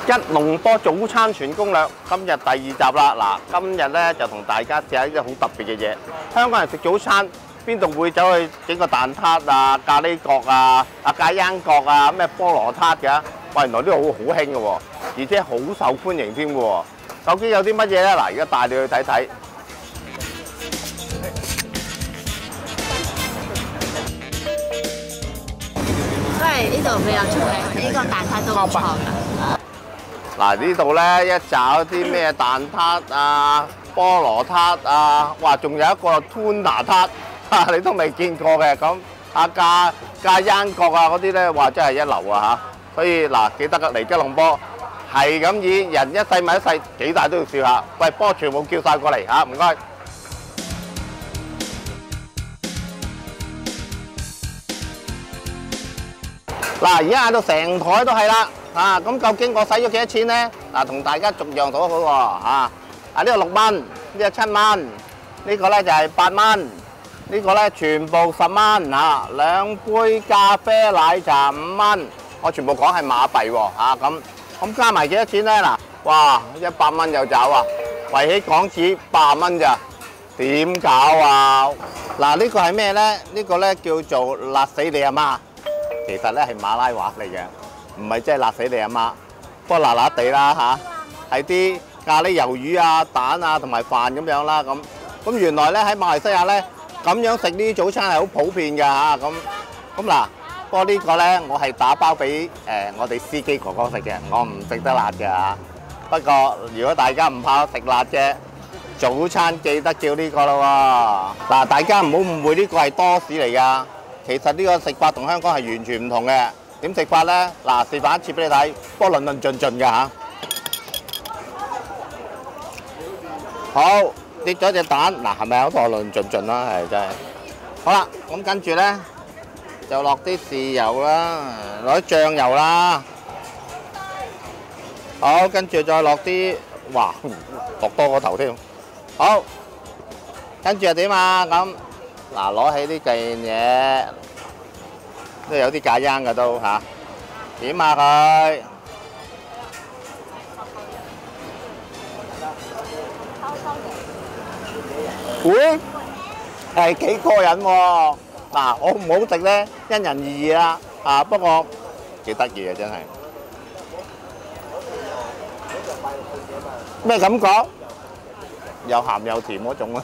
吉隆坡早餐全攻略，今日第2集啦。嗱，今日咧就同大家試下一啲好特別嘅嘢。香港人食早餐邊度會走去整個蛋撻啊、咖喱角啊、咖央角啊、咩菠蘿撻㗎？喂，原來呢度好興嘅喎，而且好受歡迎添嘅喎。究竟有啲乜嘢咧？嗱，而家帶你去睇睇。因為呢度比較出名，呢個蛋撻都唔錯㗎。嗱，呢度咧一找啲咩蛋撻啊、菠蘿撻啊，哇！仲有一個 tuna 撻，你都未見過嘅。咁咖央角啊嗰啲咧，哇！真係一流啊嚇。所以嗱，記得嚟吉隆坡係咁以人一世物一世，幾大都要笑下。喂，幫我全部叫晒過嚟嚇，唔該。嗱，而家嗌到成台都係啦，咁究竟我使咗幾多錢咧？嗱，同大家逐樣數好喎，呢個6蚊，呢個7蚊，呢個咧就係8蚊，呢個咧全部10蚊2杯咖啡奶茶5蚊，我全部講係馬幣喎，咁加埋幾多錢咧？嗱，哇，100蚊有找啊，圍起港紙80蚊咋？點搞啊？嗱，呢個係咩咧？呢個咧叫做辣死你阿媽。其實咧係馬拉話嚟嘅，唔係真係辣死你阿媽，不過辣辣地啦嚇，係啲咖喱魷魚啊、蛋啊同埋飯咁樣啦咁原來咧喺馬來西亞咧咁樣食呢啲早餐係好普遍㗎嚇，咁嗱，不過呢個咧我係打包俾我哋司機哥哥食嘅，我唔食得辣嘅嚇。不過如果大家唔怕食辣嘅早餐，記得叫呢個咯喎。嗱，大家唔好誤會，呢個係多士嚟㗎。其實呢個食法同香港係完全唔同嘅。點食法咧？嗱，示範一次俾你睇，不過論論盡盡嘅嚇。好，跌咗隻蛋，嗱係咪好多論盡盡啦？係真係。好啦，咁跟住咧就落啲豉油啦，落啲醬油啦。好，跟住再落啲，哇，落多個頭添。好，跟住又點啊？咁。嗱，攞起呢嚿嘢，都有啲假央嘅都嚇，點下佢？喂，係幾過癮喎！嗱，好唔好食咧？因人而異啦，不過幾得意啊，真係。咩感覺？又鹹又甜嗰種啊！